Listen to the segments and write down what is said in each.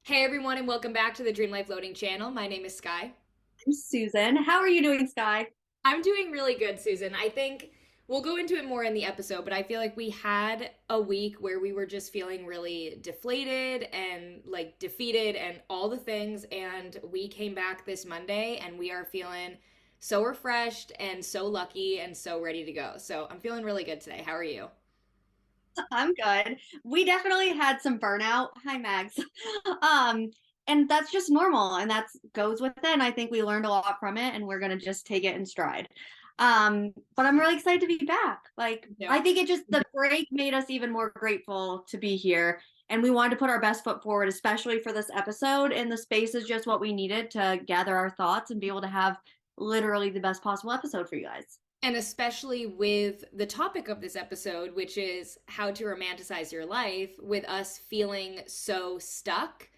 Hey everyone, and welcome back to the Dream Life Loading channel. My name is Sky. I'm Susan. How are you doing, Sky? I'm doing really good, Susan. I think we'll go into it more in the episode, but I feel like we had a week where we were just feeling really deflated and like defeated and all the things. And we came back this Monday and we are feeling so refreshed and so lucky and so ready to go. So I'm feeling really good today. How are you? I'm good. We definitely had some burnout. Hi, Mags. Um, and that's just normal, and that goes with it. And I think we learned a lot from it, and we're gonna just take it in stride. But I'm really excited to be back. Like, Yeah. I think the break made us even more grateful to be here, and we wanted to put our best foot forward, especially for this episode. And the space is just what we needed to gather our thoughts and be able to have literally the best possible episode for you guys. And especially with the topic of this episode, which is how to romanticize your life, with us feeling so stuck,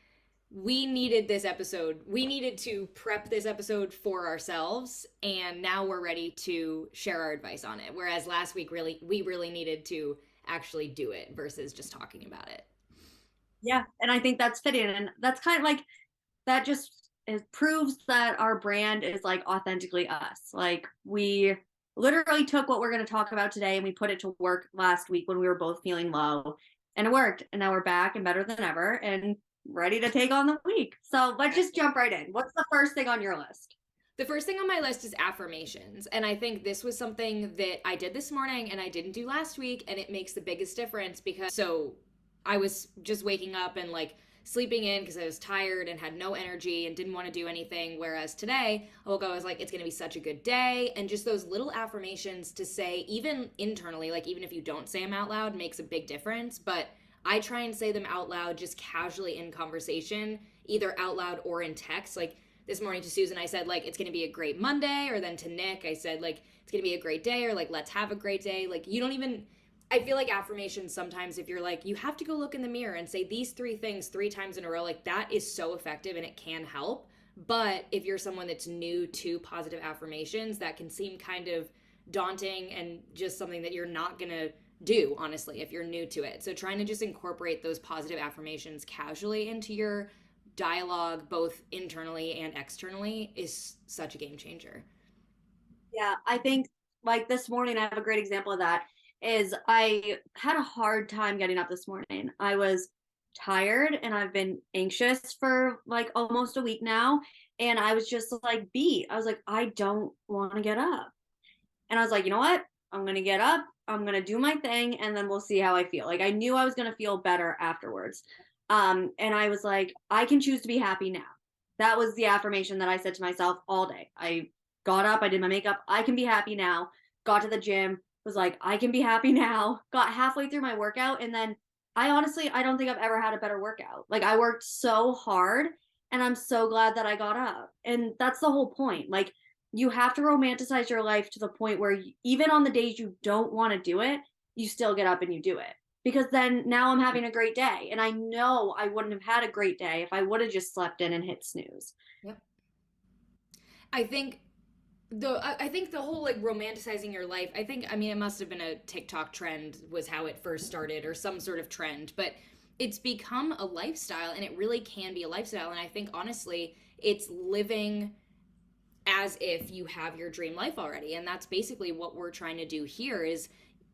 we needed this episode. We needed to prep this episode for ourselves, and now we're ready to share our advice on it. Whereas last week, we really needed to actually do it versus just talking about it. Yeah, and I think that's fitting, and that's kind of like that just it proves that our brand is like authentically us. Like we literally took what we're going to talk about today and we put it to work last week when we were both feeling low, and it worked. And now we're back and better than ever and ready to take on the week. So let's just jump right in. What's the first thing on your list? The first thing on my list is affirmations. And I think this was something that I did this morning and I didn't do last week. And it makes the biggest difference because I was just waking up and like sleeping in because I was tired and had no energy and didn't want to do anything. Whereas today, I woke up, I was like, it's going to be such a good day. And just those little affirmations to say, even internally, like even if you don't say them out loud, makes a big difference. But I try and say them out loud just casually in conversation, either out loud or in text. Like this morning to Susan, I said, like, it's going to be a great Monday. Or then to Nick, I said, like, it's going to be a great day, or like, let's have a great day. Like, you don't even, I feel like affirmations sometimes, if you're like, you have to go look in the mirror and say these three things 3 times in a row, like, that is so effective and it can help. But if you're someone that's new to positive affirmations, that can seem kind of daunting and just something that you're not going to do, honestly, if you're new to it. So trying to just incorporate those positive affirmations casually into your dialogue, both internally and externally, is such a game changer. Yeah, I think like this morning, I have a great example of that. Is I had a hard time getting up this morning. I was tired and I've been anxious for like almost a week now. And I was just like beat. I was like, I don't want to get up. And I was like, you know what? I'm going to get up. I'm going to do my thing and then we'll see how I feel. Like I knew I was going to feel better afterwards. And I was like, I can choose to be happy now. That was the affirmation that I said to myself all day. I got up, I did my makeup. I can be happy now. Got to the gym, was like, I can be happy now. Got halfway through my workout. And then I don't think I've ever had a better workout. Like I worked so hard and I'm so glad that I got up. And that's the whole point. Like you have to romanticize your life to the point where even on the days you don't want to do it, you still get up and you do it. Because then now I'm having a great day. And I know I wouldn't have had a great day if I would have just slept in and hit snooze. Yep. I think I think the whole like romanticizing your life, I think, I mean, it must have been a TikTok trend was how it first started, or some sort of trend, but it's become a lifestyle, and it really can be a lifestyle. And I think honestly, it's living as if you have your dream life already. And that's basically what we're trying to do here. Is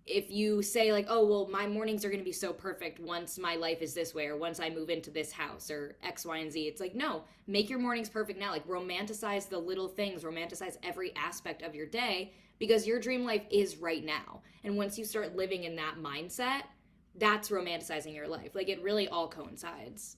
if you say like, oh well, my mornings are going to be so perfect once my life is this way, or once I move into this house, or X, Y, and Z, it's like, no, make your mornings perfect now. Like romanticize the little things, romanticize every aspect of your day, because your dream life is right now. And once you start living in that mindset, that's romanticizing your life. Like it really all coincides.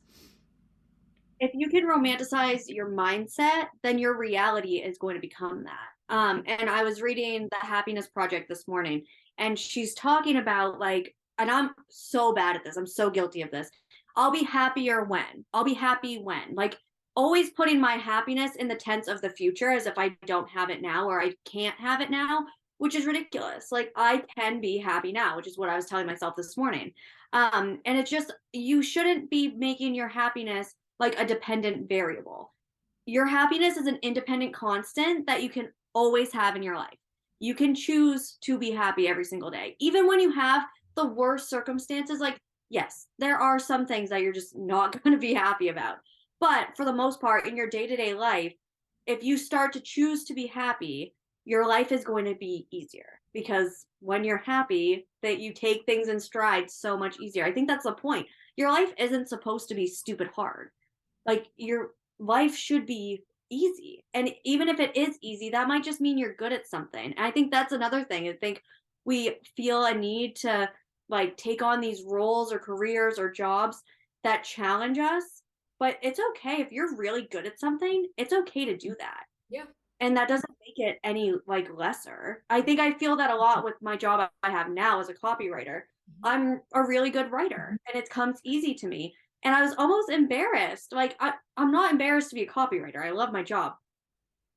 If you can romanticize your mindset, then your reality is going to become that. And I was reading the Happiness Project this morning, and she's talking about like, and I'm so bad at this. I'm so guilty of this. I'll be happier when. I'll be happy when. Like always putting my happiness in the tense of the future as if I don't have it now or I can't have it now, which is ridiculous. Like I can be happy now, which is what I was telling myself this morning. And it's just you shouldn't be making your happiness like a dependent variable. Your happiness is an independent constant that you can always have in your life. You can choose to be happy every single day. Even when you have the worst circumstances, like yes, there are some things that you're just not going to be happy about. But for the most part, in your day to day life, if you start to choose to be happy, your life is going to be easier because when you're happy, that you take things in stride so much easier. I think that's the point. Your life isn't supposed to be stupid hard. Like your life should be easy. And even if it is easy, that might just mean you're good at something. And I think that's another thing. I think we feel a need to like take on these roles or careers or jobs that challenge us. But it's okay if you're really good at something, it's okay to do that. Yeah. And that doesn't make it any like lesser. I think I feel that a lot with my job I have now as a copywriter. I'm a really good writer and it comes easy to me. And I was almost embarrassed. Like I'm not embarrassed to be a copywriter. I love my job.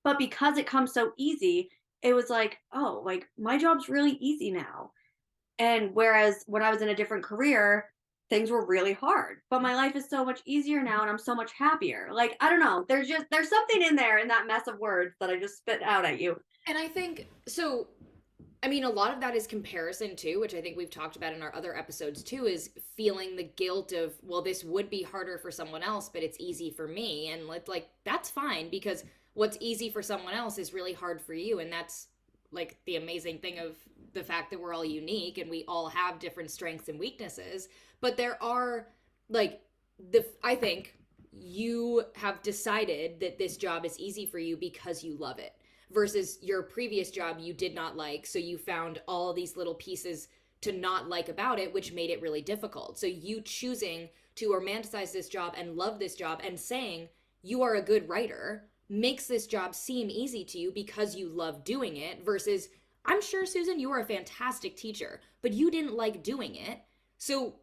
But because it comes so easy, it was like, oh, like my job's really easy now. And whereas when I was in a different career, things were really hard. But my life is so much easier now and I'm so much happier. Like, I don't know. There's something in there in that mess of words that I just spit out at you. And I think so. I mean, a lot of that is comparison too, which I think we've talked about in our other episodes too, is feeling the guilt of, well, this would be harder for someone else, but it's easy for me. And like, that's fine because what's easy for someone else is really hard for you. And that's like the amazing thing of the fact that we're all unique and we all have different strengths and weaknesses. But there are like, I think you have decided that this job is easy for you because you love it versus your previous job you did not like. So you found all these little pieces to not like about it, which made it really difficult. So you choosing to romanticize this job and love this job and saying you are a good writer makes this job seem easy to you because you love doing it versus I'm sure, Susan, you are a fantastic teacher, but you didn't like doing it. So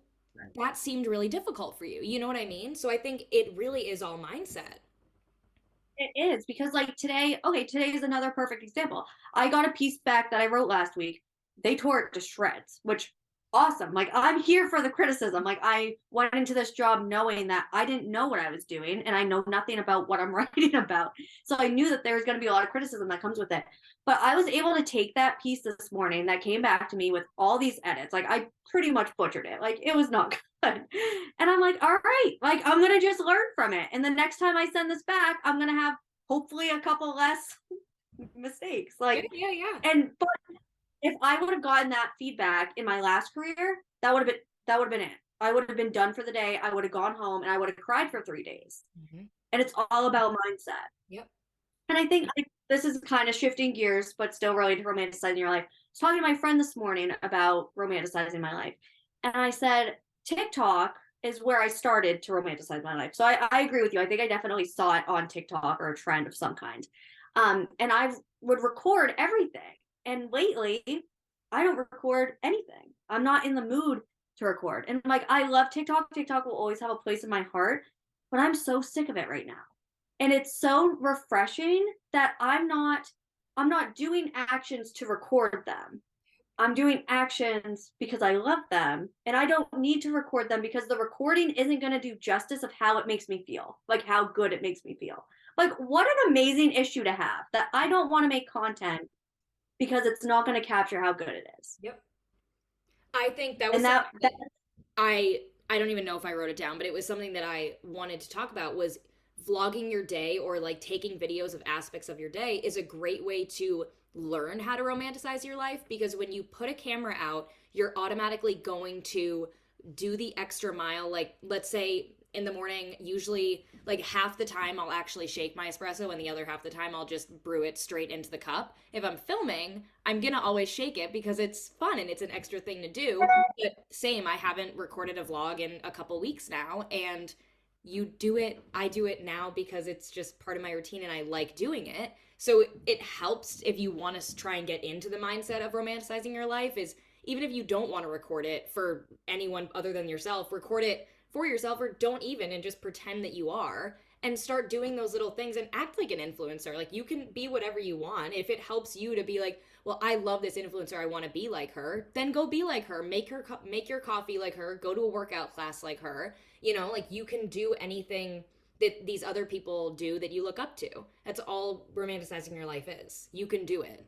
that seemed really difficult for you. You know what I mean? So I think it really is all mindset. It is because like today, okay, today is another perfect example. I got a piece back that I wrote last week. They tore it to shreds, which awesome. Like I'm here for the criticism. Like I went into this job knowing that I didn't know what I was doing and I know nothing about what I'm writing about. So I knew that there was going to be a lot of criticism that comes with it. But I was able to take that piece this morning that came back to me with all these edits. Like I pretty much butchered it. Like it was not good. And I'm like, all right, like I'm gonna just learn from it. And the next time I send this back, I'm gonna have hopefully a couple less mistakes. Yeah, Like, yeah, yeah. and but if I would have gotten that feedback in my last career, that would have been it. I would have been done for the day. I would have gone home and I would have cried for 3 days. Mm-hmm. And it's all about mindset. Yep. And I think like, this is kind of shifting gears, but still related to romanticizing your life. I was talking to my friend this morning about romanticizing my life. And I said, TikTok is where I started to romanticize my life. So I agree with you. I think I definitely saw it on TikTok or a trend of some kind. And I would record everything. And lately, I don't record anything. I'm not in the mood to record. And like, I love TikTok. TikTok will always have a place in my heart, but I'm so sick of it right now. And it's so refreshing that I'm not doing actions to record them. I'm doing actions because I love them and I don't need to record them because the recording isn't going to do justice of how it makes me feel, like how good it makes me feel. Like what an amazing issue to have that I don't want to make content because it's not going to capture how good it is. Yep. I think that was And something that that I don't even know if I wrote it down, but it was something that I wanted to talk about was vlogging your day or like taking videos of aspects of your day is a great way to learn how to romanticize your life because when you put a camera out, you're automatically going to do the extra mile. Like, let's say in the morning, usually like half the time I'll actually shake my espresso and the other half the time I'll just brew it straight into the cup. If I'm filming, I'm gonna always shake it because it's fun and it's an extra thing to do. But same, I haven't recorded a vlog in a couple weeks now and you do it, I do it now because it's just part of my routine and I like doing it. So it helps if you want to try and get into the mindset of romanticizing your life is even if you don't want to record it for anyone other than yourself, record it for yourself or don't even and just pretend that you are and start doing those little things and act like an influencer. Like you can be whatever you want. If it helps you to be like, well, I love this influencer, I want to be like her, then go be like her. Make your coffee like her, go to a workout class like her. You know, like you can do anything that these other people do that you look up to. That's all romanticizing your life is. You can do it.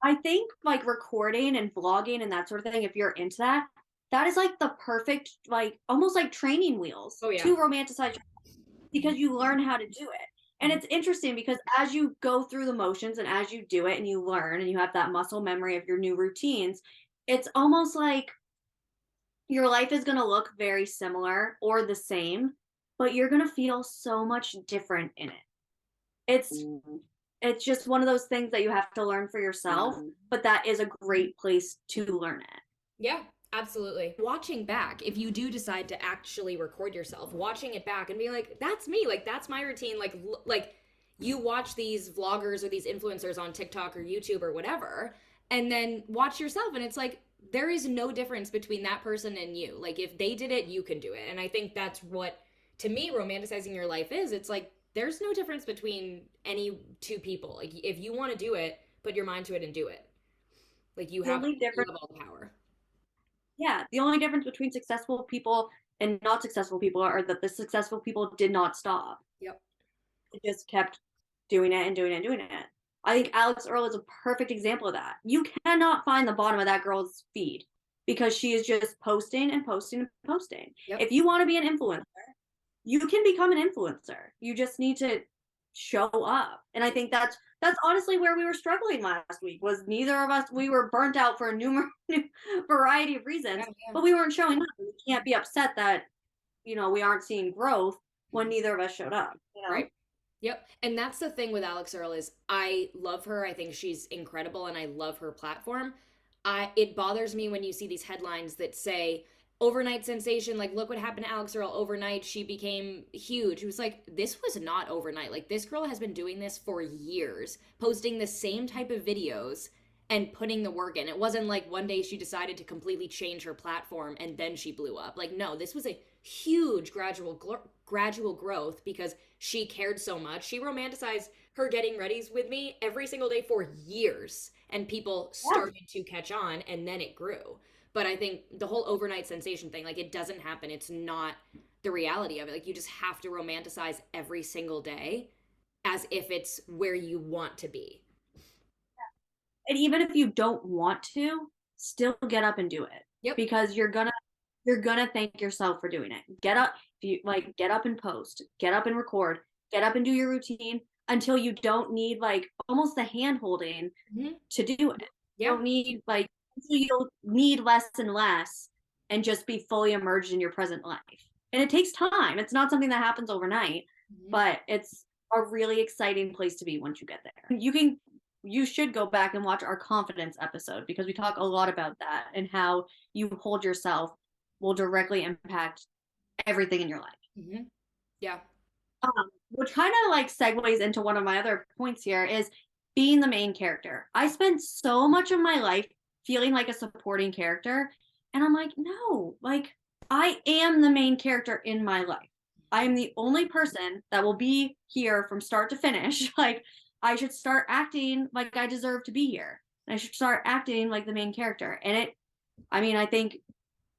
I think like recording and vlogging and that sort of thing, if you're into that, that is like the perfect, like almost like training wheels Oh yeah. to romanticize because you learn how to do it. And Mhm. it's interesting because as you go through the motions and as you do it and you learn and you have that muscle memory of your new routines, it's almost like your life is going to look very similar or the same, but you're going to feel so much different in it. It's it's just one of those things that you have to learn for yourself, but that is a great place to learn it. Yeah, absolutely. Watching back, if you do decide to actually record yourself, watching it back and being like, that's me, like that's my routine, like you watch these vloggers or these influencers on TikTok or YouTube or whatever, and then watch yourself and it's like there is no difference between that person and you. Like if they did it, you can do it. And I think that's what to me romanticizing your life is. It's like there's no difference between any two people. Like if you want to do it, put your mind to it and do it. Like The only you difference, have all the power. yeah, the only difference between successful people and not successful people are that the successful people did not stop. Yep. They just kept doing it and doing it and doing it. I think Alex Earl is a perfect example of that. You cannot find the bottom of that girl's feed because she is just posting and posting and posting. Yep. If you want to be an influencer, you can become an influencer. You just need to show up. And I think that's honestly where we were struggling last week was neither of us we were burnt out for a numerous variety of reasons, Yeah, yeah. but we weren't showing up. We can't be upset that we aren't seeing growth when Mhm. neither of us showed up. Right. Yep. And that's the thing with Alex Earl is I love her. I think she's incredible and I love her platform. It bothers me when you see these headlines that say overnight sensation, like look what happened to Alex Earl overnight. She became huge. It was like this was not overnight. Like this girl has been doing this for years, posting the same type of videos and putting the work in. It wasn't like one day she decided to completely change her platform and then she blew up. Like no, this was a huge gradual growth because she cared so much. She romanticized her getting readies with me every single day for years, and people Yeah. started to catch on, and then it grew. But I think the whole overnight sensation thing, like, it doesn't happen. It's not the reality of it. Like, you just have to romanticize every single day as if it's where you want to be. And even if you don't want to, still get up and do it Yep. because you're gonna thank yourself for doing it. Get up, get up and post, get up and record, get up and do your routine until you don't need like almost the hand holding Mm-hmm. to do it. You Yeah. don't need like until you'll need less and less and just be fully immersed in your present life. And it takes time. It's not something that happens overnight, Mm-hmm. but it's a really exciting place to be once you get there. You should go back and watch our confidence episode because we talk a lot about that and how you hold yourself will directly impact everything in your life. Mm-hmm. Yeah. Which kind of like segues into one of my other points here is being the main character. I spent so much of my life feeling like a supporting character, and I'm like, no, like I am the main character in my life. I am the only person that will be here from start to finish. Like I should start acting like I deserve to be here. I should start acting like the main character. And I think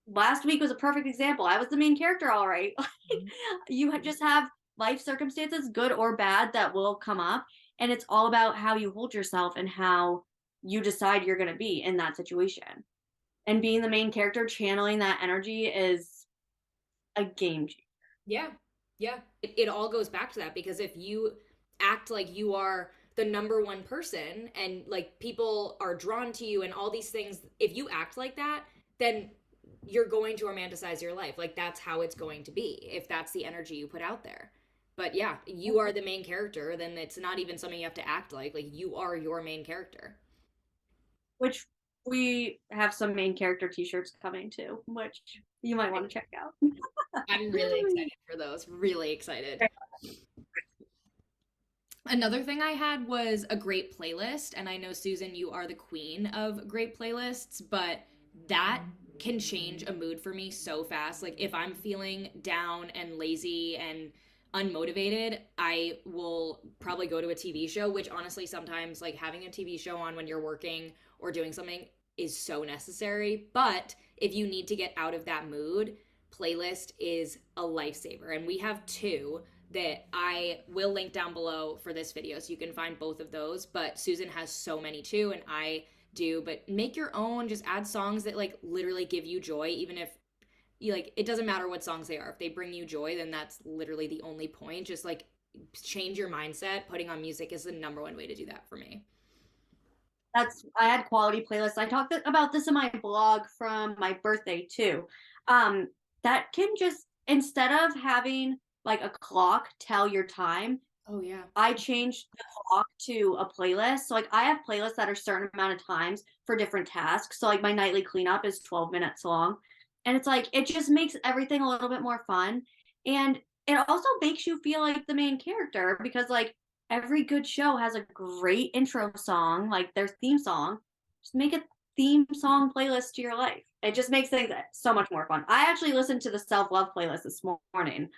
last week was a perfect example. I was the main character, all right. Mm-hmm. You just have life circumstances, good or bad, that will come up. And it's all about how you hold yourself and how you decide you're going to be in that situation. And being the main character, channeling that energy is a game changer. Yeah. Yeah. It all goes back to that because if you act like you are the number one person and like people are drawn to you and all these things, if you act like that, then you're going to romanticize your life. Like that's how it's going to be if that's the energy you put out there. But yeah, you are the main character, then it's not even something you have to act like. Like you are your main character. Which we have some main character t-shirts coming too, which you might want to check out. I'm really excited for those. Really excited. Another thing I had was a great playlist, and I know Susan, you are the queen of great playlists, but that can change a mood for me so fast. Like if I'm feeling down and lazy and unmotivated, I will probably go to a TV show, which honestly sometimes like having a TV show on when you're working or doing something is so necessary. But if you need to get out of that mood, playlist is a lifesaver. And we have two that I will link down below for this video so you can find both of those. But Susan has so many too, and I do, but make your own. Just add songs that like literally give you joy, even if you like it doesn't matter what songs they are. If they bring you joy, then that's literally the only point. Just like change your mindset. Putting on music is the number one way to do that for me. I had quality playlists. I talked about this in my blog from my birthday too. Um, that can just, instead of having like a clock tell your time, Oh yeah. I changed the clock to a playlist. So like I have playlists that are certain amount of times for different tasks. So like my nightly cleanup is 12 minutes long. And it's like it just makes everything a little bit more fun. And it also makes you feel like the main character because like every good show has a great intro song, like their theme song. Just make a theme song playlist to your life. It just makes things so much more fun. I actually listened to the self-love playlist this morning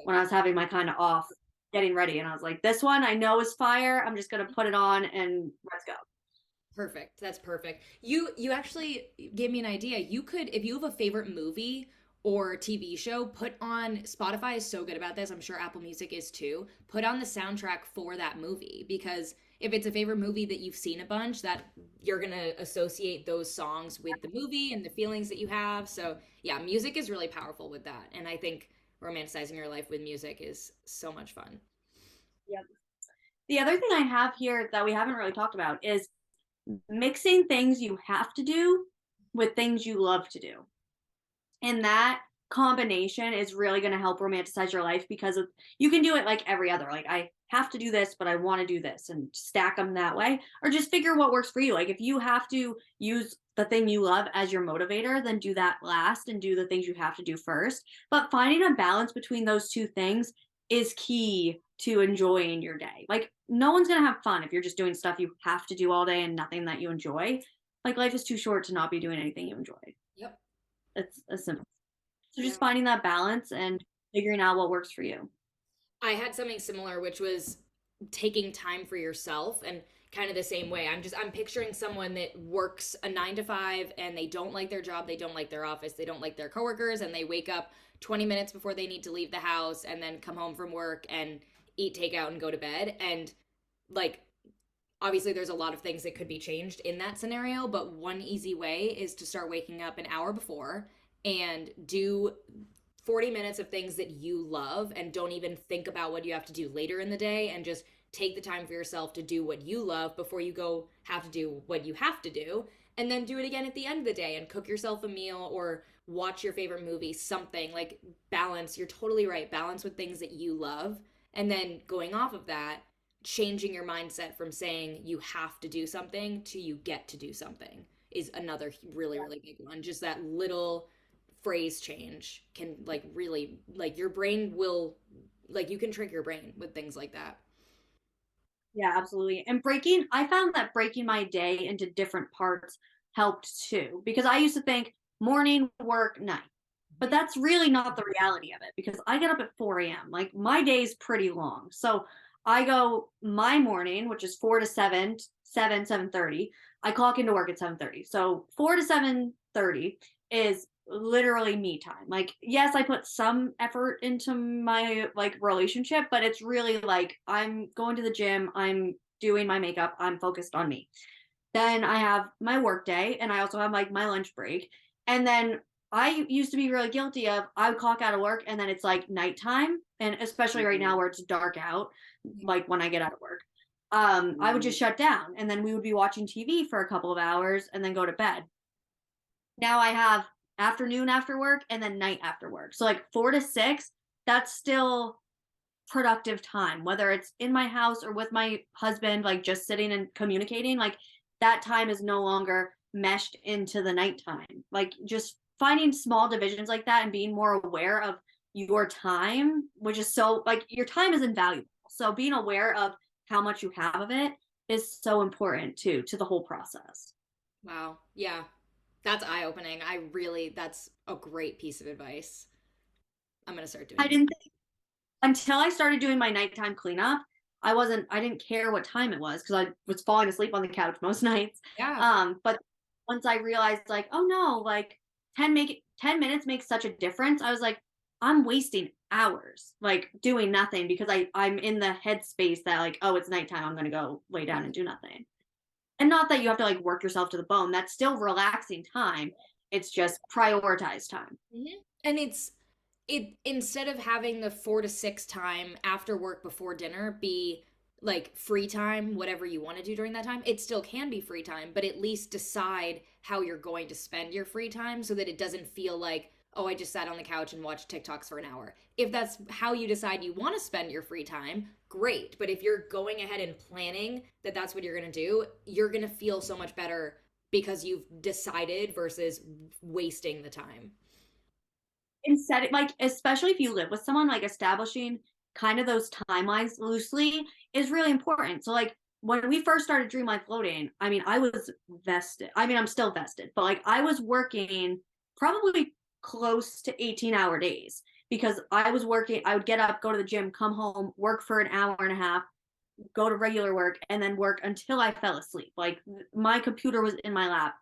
when I was having my kind of off getting ready, and I was like, this one I know is fire. I'm just gonna put it on and let's go. Perfect. That's perfect. You actually gave me an idea. You could, if you have a favorite movie or TV show, put on Spotify is so good about this. I'm sure Apple Music is too. Put on the soundtrack for that movie because if it's a favorite movie that you've seen a bunch, that you're gonna associate those songs with the movie and the feelings that you have. So yeah, music is really powerful with that. And I think romanticizing your life with music is so much fun. Yep. The other thing I have here that we haven't really talked about is mixing things you have to do with things you love to do. And that combination is really going to help romanticize your life because of, you can do it like every other. Like I have to do this, but I want to do this and stack them that way, or just figure what works for you. Like if you have to use the thing you love as your motivator, then do that last and do the things you have to do first. But finding a balance between those two things is key to enjoying your day. Like no one's going to have fun if you're just doing stuff you have to do all day and nothing that you enjoy. Like life is too short to not be doing anything you enjoy. Yep. It's as simple. So Yeah. just finding that balance and figuring out what works for you. I had something similar, which was taking time for yourself and kind of the same way. I'm picturing someone that works a 9 to 5 and they don't like their job, they don't like their office, they don't like their coworkers, and they wake up 20 minutes before they need to leave the house and then come home from work and eat takeout and go to bed. And like obviously there's a lot of things that could be changed in that scenario, but one easy way is to start waking up an hour before and do 40 minutes of things that you love and don't even think about what you have to do later in the day and just take the time for yourself to do what you love before you go have to do what you have to do, and then do it again at the end of the day and cook yourself a meal or watch your favorite movie, something like balance. You're totally right. Balance with things that you love, and then going off of that, changing your mindset from saying you have to do something to you get to do something is another really really big one. Just that little phrase change can like really like your brain will like you can trick your brain with things like that. Yeah, absolutely. And I found that breaking my day into different parts helped too, because I used to think morning, work, night. But that's really not the reality of it because I get up at 4 a.m. Like my day's pretty long. So I go my morning, which is 4 to 7, 7:30. I clock into work at 7:30. So 4 to 7:30 is literally me time. Like, yes, I put some effort into my like relationship, but it's really like I'm going to the gym, I'm doing my makeup, I'm focused on me. Then I have my work day and I also have like my lunch break. And then I used to be really guilty of I would clock out of work and then it's like nighttime. And especially right now where it's dark out, like when I get out of work, I would just shut down and then we would be watching TV for a couple of hours and then go to bed. Now I have afternoon after work and then night after work. So like 4 to 6, that's still productive time, whether it's in my house or with my husband, like just sitting and communicating, like that time is no longer meshed into the nighttime. Like just finding small divisions like that and being more aware of your time, which is so like your time is invaluable. So being aware of how much you have of it is so important too to the whole process. Wow. Yeah. That's eye opening. That's a great piece of advice. I'm going to start I doing that. didn't think until I started doing my nighttime cleanup, I didn't care what time it was because I was falling asleep on the couch most nights. Yeah. But once I realized like, oh no, like 10 minutes makes such a difference. I was like, I'm wasting hours like doing nothing because I'm in the headspace that like, oh, it's nighttime. I'm gonna go lay down and do nothing. And not that you have to like work yourself to the bone. That's still relaxing time. It's just prioritize time. Mhm. And it instead of having the 4 to 6 time after work before dinner be like free time, whatever you want to do during that time, it still can be free time, but at least decide how you're going to spend your free time so that it doesn't feel like, oh, I just sat on the couch and watched TikToks for an hour. If that's how you decide you want to spend your free time, great. But if you're going ahead and planning that that's what you're going to do, you're going to feel so much better because you've decided versus wasting the time. Instead, like, especially if you live with someone, like establishing kind of those timelines loosely is really important. So, like, when we first started Dream Life Floating, I mean, I was vested. I mean, I'm still vested, but like, I was working probably close to 18-hour days because I was working. I would get up, go to the gym, come home, work for an hour and a half, go to regular work, and then work until I fell asleep. Like, my computer was in my lap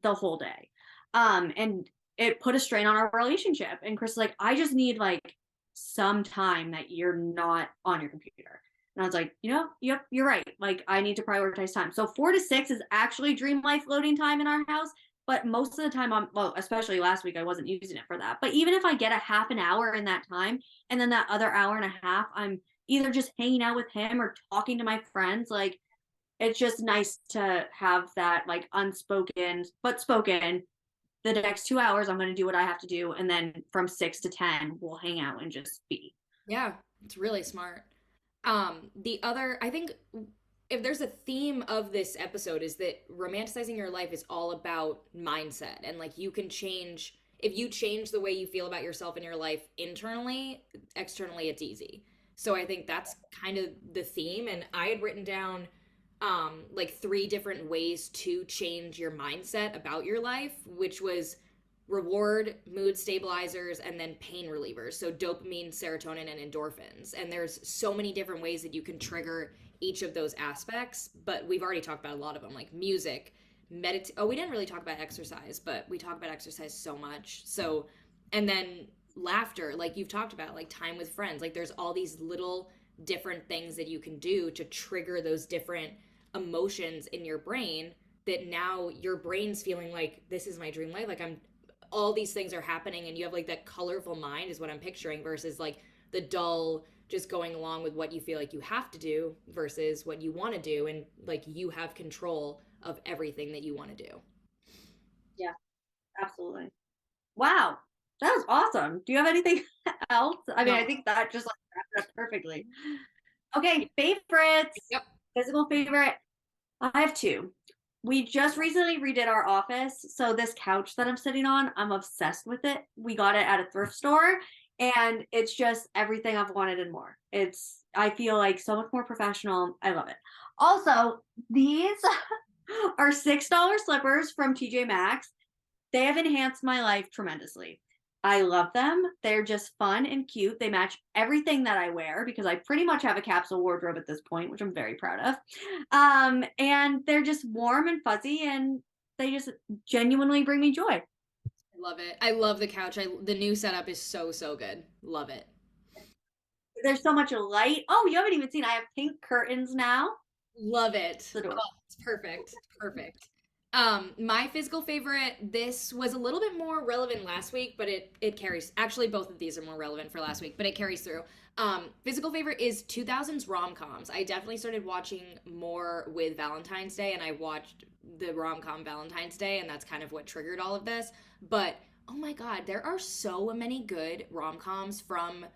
the whole day. And it put a strain on our relationship. And Chris is like, I just need like some time that you're not on your computer. And I was like, yep, you're right. Like, I need to prioritize time. So 4 to 6 is actually dream life loading time in our house. But most of the time, well, especially last week, I wasn't using it for that. But even if I get a half an hour in that time, and then that other hour and a half, I'm either just hanging out with him or talking to my friends, like, it's just nice to have that like unspoken but spoken, the next 2 hours I'm going to do what I have to do, and then from 6 to 10 we'll hang out and just be. Yeah, it's really smart. The other, I think if there's a theme of this episode is that romanticizing your life is all about mindset and like you can change if you change the way you feel about yourself and your life internally, externally it's easy. So I think that's kind of the theme and I had written down like 3 different ways to change your mindset about your life, which was reward, mood stabilizers, and then pain relievers. So dopamine, serotonin, and endorphins. And there's so many different ways that you can trigger each of those aspects, but we've already talked about a lot of them, like music, oh, we didn't really talk about exercise, but we talk about exercise so much. So, and then laughter, like you've talked about, like time with friends. Like there's all these little different things that you can do to trigger those different emotions in your brain that now your brain's feeling like this is my dream life, like I'm all these things are happening and you have like that colorful mind is what I'm picturing versus like the dull just going along with what you feel like you have to do versus what you want to do and like you have control of everything that you want to do. Yeah, absolutely. Wow, that was awesome. Do you have anything else? I mean, No. I think that just like wrapped it up perfectly. Okay, favorites. Yep. Physical favorite. I have two. We just recently redid our office. So this couch that I'm sitting on, I'm obsessed with it. We got it at a thrift store and it's just everything I've wanted and more. I feel like so much more professional. I love it. Also, these are $6 slippers from TJ Maxx. They have enhanced my life tremendously. I love them. They're just fun and cute. They match everything that I wear because I pretty much have a capsule wardrobe at this point, which I'm very proud of. And they're just warm and fuzzy and they just genuinely bring me joy. I love it. I love the couch. The new setup is so good. Love it. There's so much light. Oh, you haven't even seen. I have pink curtains now. Love it. The door. Oh, it's perfect. Perfect. My physical favorite, this was a little bit more relevant last week, but it carries actually both of these are more relevant for last week, but it carries through. Physical favorite is 2000s rom-coms. I definitely started watching more with Valentine's Day and I watched the rom-com Valentine's Day and that's kind of what triggered all of this. But oh my God, there are so many good rom-coms from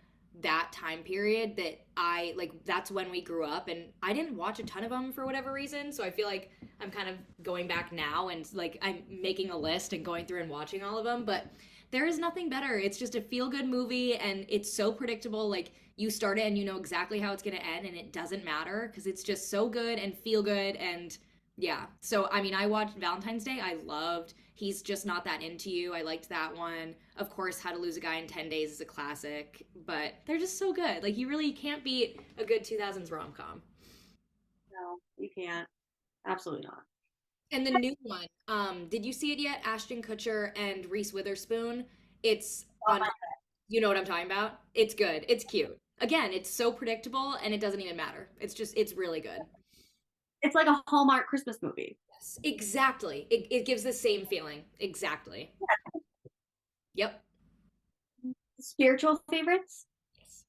that time period that I like that's when we grew up and I didn't watch a ton of them for whatever reason, so I feel like I'm kind of going back now and like I'm making a list and going through and watching all of them, but there is nothing better. It's just a feel good movie and it's so predictable, like you start it and you know exactly how it's going to end and it doesn't matter because it's just so good and feel good and yeah. So I mean I watched Valentine's Day. I loved He's Just Not That Into You. I liked that one. Of course, How to Lose a Guy in 10 Days is a classic, but they're just so good. Like, you really can't beat a good 2000s rom com. No, you can't. Absolutely not. And the new one, did you see it yet? Ashton Kutcher and Reese Witherspoon. It's on, you know what I'm talking about? It's good. It's cute. Again, it's so predictable and it doesn't even matter. It's really good. it's like a Hallmark Christmas movie. Yes, exactly. It gives the same feeling. Exactly. Yep. Spiritual favorites. Yes.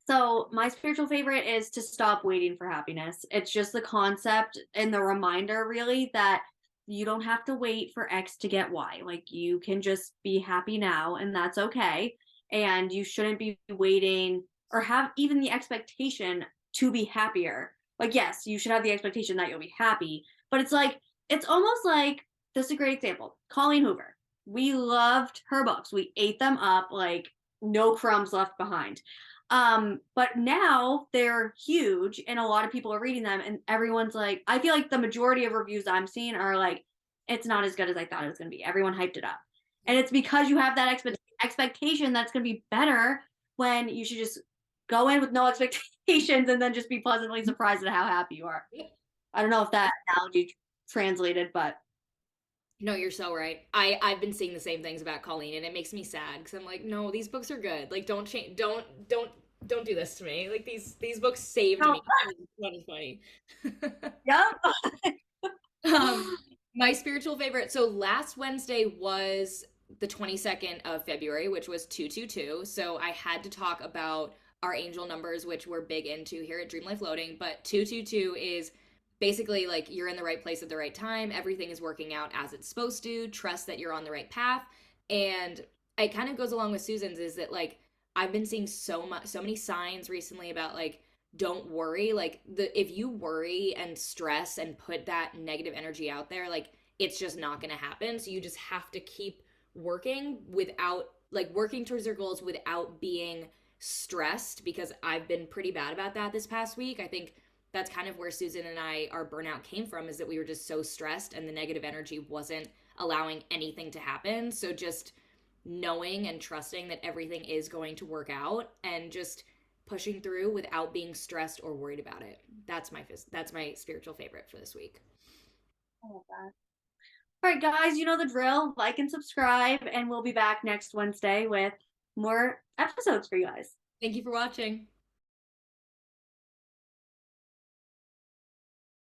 So my spiritual favorite is to stop waiting for happiness. It's just the concept and the reminder really that you don't have to wait for X to get Y. Like you can just be happy now and that's okay. And you shouldn't be waiting or have even the expectation to be happier. Like yes, you should have the expectation that you'll be happy, but it's like it's almost like this is a great example. Colleen Hoover. We loved her books. We ate them up like no crumbs left behind. But now they're huge and a lot of people are reading them and everyone's like, I feel like the majority of reviews I'm seeing are like, it's not as good as I thought it was going to be. Everyone hyped it up. And it's because you have that expectation that's going to be better when you should just go in with no expectations and then just be pleasantly surprised at how happy you are. I don't know if that analogy translated, but No, you're so right. I've been seeing the same things about Colleen, and it makes me sad because I'm like, no, these books are good. Like, don't change, don't do this to me. Like these books saved no, me in 2020. yeah. um, my spiritual favorite. So last Wednesday was the 22nd of February, which was 222. So I had to talk about our angel numbers, which we're big into here at Dream Life Loading. But 222 is basically like you're in the right place at the right time. Everything is working out as it's supposed to. Trust that you're on the right path. And it kind of goes along with Susan's is that like I've been seeing so many signs recently about like don't worry, like the if you worry and stress and put that negative energy out there, like it's just not going to happen. So you just have to keep working without like working towards your goals without being stressed, because I've been pretty bad about that this past week. I think that's kind of where Susan and I, our burnout came from, is that we were just so stressed and the negative energy wasn't allowing anything to happen. So just knowing and trusting that everything is going to work out and just pushing through without being stressed or worried about it. That's my spiritual favorite for this week. I love that. All right, guys, you know the drill. Like and subscribe, and we'll be back next Wednesday with more episodes for you guys. Thank you for watching.